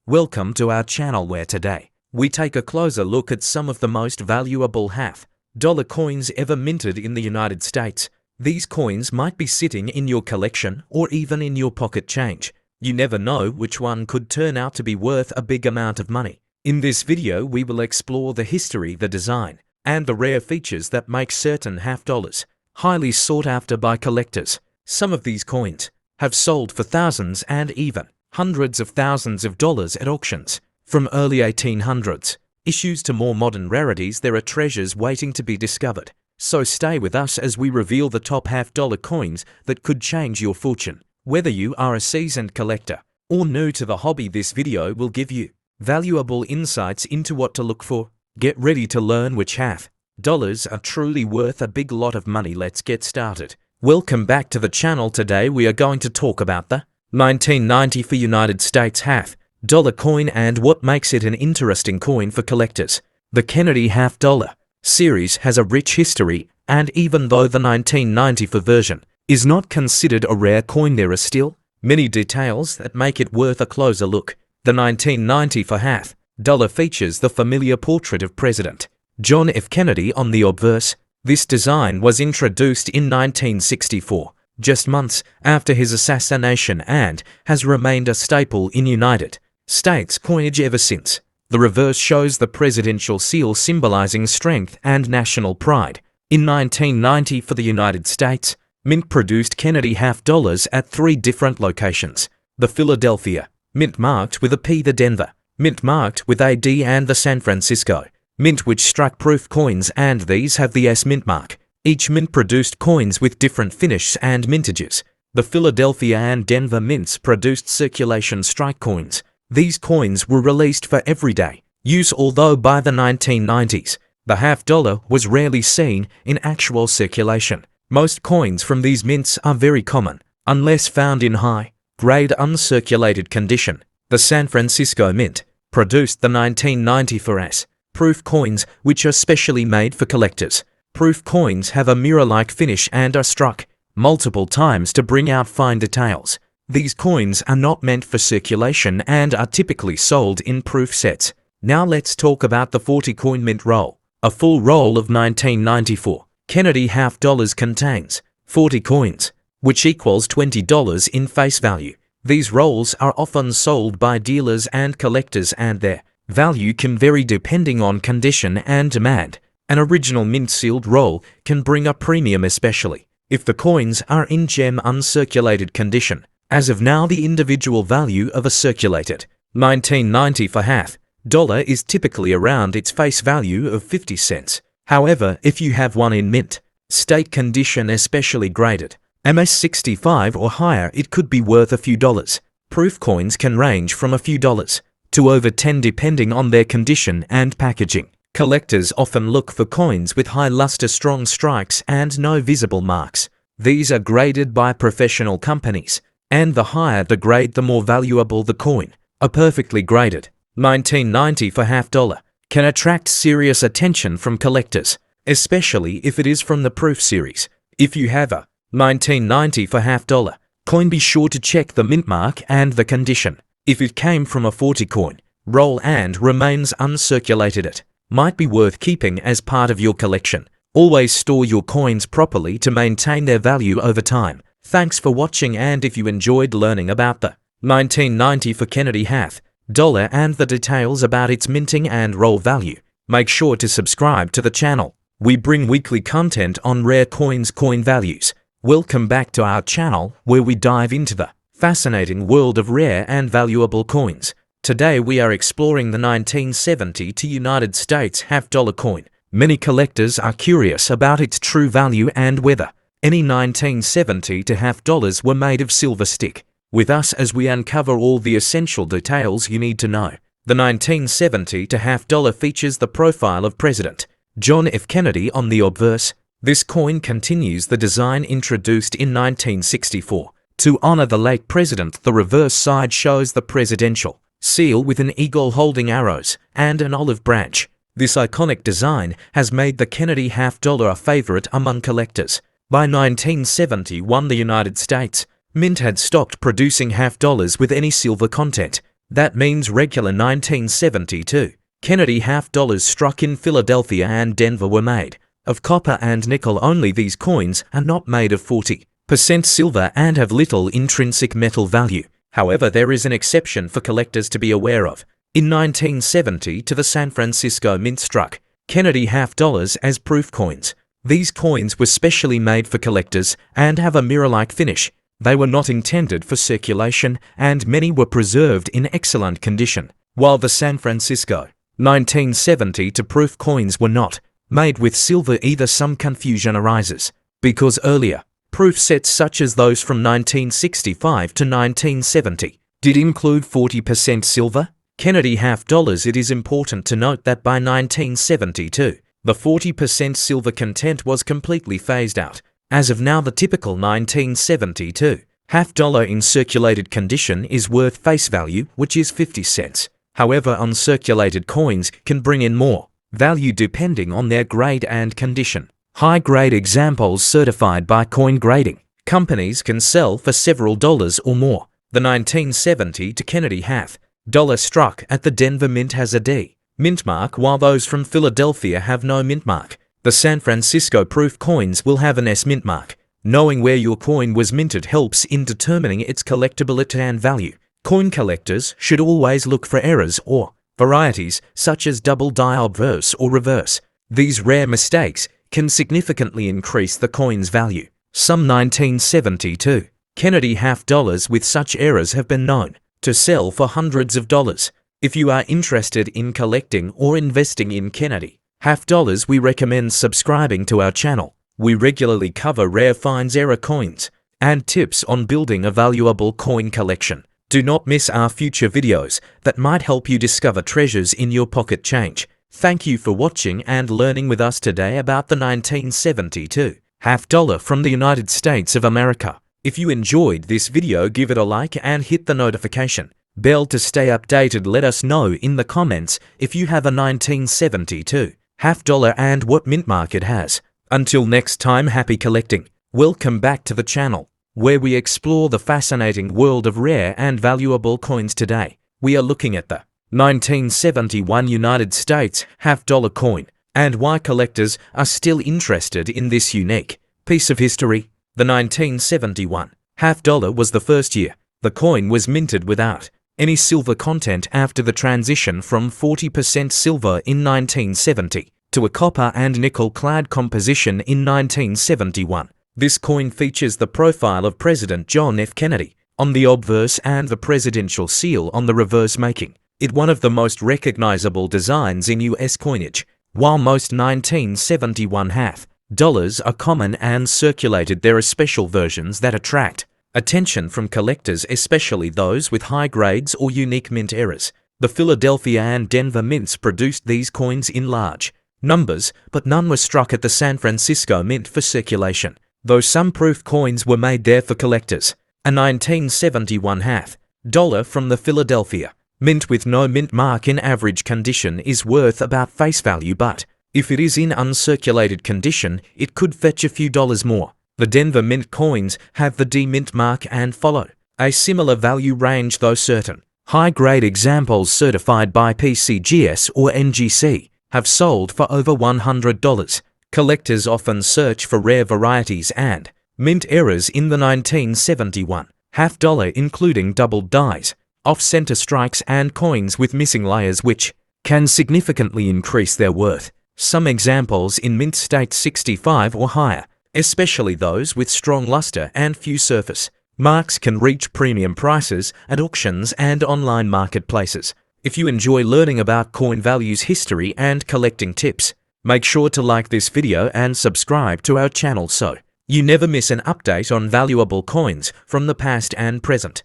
Welcome to our channel where today we take a closer look at some of the most valuable half-dollar coins ever minted in the United States. These coins might be sitting in your collection or even in your pocket change. You never know which one could turn out to be worth a big amount of money. In this video, we will explore the history, the design, and the rare features that make certain half-dollars highly sought after by collectors. Some of these coins have sold for thousands and even hundreds of thousands of dollars at auctions. From early 1800s issues to more modern rarities, there are treasures waiting to be discovered. So stay with us as we reveal the top half-dollar coins that could change your fortune. Whether you are a seasoned collector or new to the hobby, this video will give you valuable insights into what to look for. Get ready to learn which half-dollars are truly worth a big lot of money. Let's get started. Welcome back to the channel. Today we are going to talk about the 1990 for United States half-dollar coin and what makes it an interesting coin for collectors. The Kennedy half-dollar series has a rich history, and even though the 1990 version is not considered a rare coin, there are still many details that make it worth a closer look. The 1990 for half-dollar features the familiar portrait of President John F. Kennedy on the obverse. This design was introduced in 1964, just months after his assassination, and has remained a staple in United States coinage ever since. The reverse shows the presidential seal symbolizing strength and national pride. In 1990 for the United States, Mint produced Kennedy half-dollars at 3 different locations: the Philadelphia Mint marked with a P, the Denver Mint marked with a D, and the San Francisco Mint, which struck proof coins, and these have the S mint mark. Each mint produced coins with different finishes and mintages. The Philadelphia and Denver mints produced circulation strike coins. These coins were released for everyday use, although by the 1990s, the half-dollar was rarely seen in actual circulation. Most coins from these mints are very common, unless found in high-grade uncirculated condition. The San Francisco Mint produced the 1990 for S proof coins, which are specially made for collectors. Proof coins have a mirror-like finish and are struck multiple times to bring out fine details. These coins are not meant for circulation and are typically sold in proof sets. Now let's talk about the 40 coin mint roll. A full roll of 1994 Kennedy half-dollars contains 40 coins, which equals $20 in face value. These rolls are often sold by dealers and collectors, and their value can vary depending on condition and demand. An original mint-sealed roll can bring a premium, especially if the coins are in gem uncirculated condition. As of now, the individual value of a circulated 1990 for half-dollar is typically around its face value of 50 cents. However, if you have one in mint state condition, especially graded MS65 or higher, it could be worth a few dollars. Proof coins can range from a few dollars to over 10 depending on their condition and packaging. Collectors often look for coins with high luster, strong strikes, and no visible marks. These are graded by professional companies, and the higher the grade, the more valuable the coin. A perfectly graded 1990 for half-dollar can attract serious attention from collectors, especially if it is from the proof series. If you have a 1990 for half-dollar coin, be sure to check the mint mark and the condition. If it came from a 40 coin roll and remains uncirculated, it might be worth keeping as part of your collection. Always store your coins properly to maintain their value over time. Thanks for watching, and if you enjoyed learning about the 1990 for Kennedy half-dollar and the details about its minting and roll value, make sure to subscribe to the channel. We bring weekly content on rare coins, coin values. Welcome back to our channel where we dive into the fascinating world of rare and valuable coins. Today we are exploring the 1970 to United States half-dollar coin. Many collectors are curious about its true value and whether any 1970 to half-dollars were made of silver. Stick with us as we uncover all the essential details you need to know. The 1970 to half-dollar features the profile of President John F. Kennedy on the obverse. This coin continues the design introduced in 1964 to honor the late president. The reverse side shows the presidential seal with an eagle holding arrows and an olive branch. This iconic design has made the Kennedy half-dollar a favorite among collectors. By 1971, the United States Mint had stopped producing half-dollars with any silver content. That means regular 1972 Kennedy half dollars struck in Philadelphia and Denver were made of copper and nickel only. These coins are not made of 40% silver and have little intrinsic metal value. However, there is an exception for collectors to be aware of. In 1970, the San Francisco Mint struck Kennedy half dollars as proof coins. These coins were specially made for collectors and have a mirror-like finish. They were not intended for circulation, and many were preserved in excellent condition. While the San Francisco 1970 proof coins were not made with silver either, some confusion arises because earlier proof sets such as those from 1965 to 1970 did include 40% silver Kennedy half dollars. It is important to note that by 1972, the 40% silver content was completely phased out. As of now, the typical 1972 half dollar in circulated condition is worth face value, which is 50 cents. However, uncirculated coins can bring in more value depending on their grade and condition. High-grade examples certified by coin grading companies can sell for several dollars or more. The 1970 Kennedy half dollar struck at the Denver Mint has a D mint mark, while those from Philadelphia have no mint mark. The San Francisco proof coins will have an S mint mark. Knowing where your coin was minted helps in determining its collectability and value. Coin collectors should always look for errors or varieties such as double die obverse or reverse. These rare mistakes can significantly increase the coin's value. Some 1972 Kennedy half dollars with such errors have been known to sell for hundreds of dollars. If you are interested in collecting or investing in Kennedy half dollars, we recommend subscribing to our channel. We regularly cover rare finds, error coins, and tips on building a valuable coin collection. Do not miss our future videos that might help you discover treasures in your pocket change. Thank you for watching and learning with us today about the 1972 half dollar from the United States of America. If you enjoyed this video, give it a like and hit the notification bell to stay updated. Let us know in the comments if you have a 1972 half dollar and what mint mark it has. Until next time, happy collecting. Welcome back to the channel, where we explore the fascinating world of rare and valuable coins. Today, we are looking at the 1971 United States half dollar coin and why collectors are still interested in this unique piece of history. The 1971 half dollar was the first year the coin was minted without any silver content after the transition from 40% silver in 1970 to a copper and nickel-clad composition in 1971. This coin features the profile of President John F. Kennedy on the obverse and the presidential seal on the reverse, making it one of the most recognizable designs in U.S. coinage. While most 1971 half dollars are common and circulated, there are special versions that attract attention from collectors, especially those with high grades or unique mint errors. The Philadelphia and Denver mints produced these coins in large numbers, but none were struck at the San Francisco Mint for circulation, though some proof coins were made there for collectors. A 1971 half dollar from the Philadelphia Mint with no mint mark in average condition is worth about face value, but if it is in uncirculated condition, it could fetch a few dollars more. The Denver Mint coins have the D mint mark and follow a similar value range, though certain high-grade examples certified by PCGS or NGC have sold for over $100. Collectors often search for rare varieties and mint errors in the 1971 half dollar, including doubled dies, off-center strikes, and coins with missing layers, which can significantly increase their worth. Some examples in mint state 65 or higher, especially those with strong luster and few surface marks, can reach premium prices at auctions and online marketplaces. If you enjoy learning about coin values, history, and collecting tips, make sure to like this video and subscribe to our channel so you never miss an update on valuable coins from the past and present.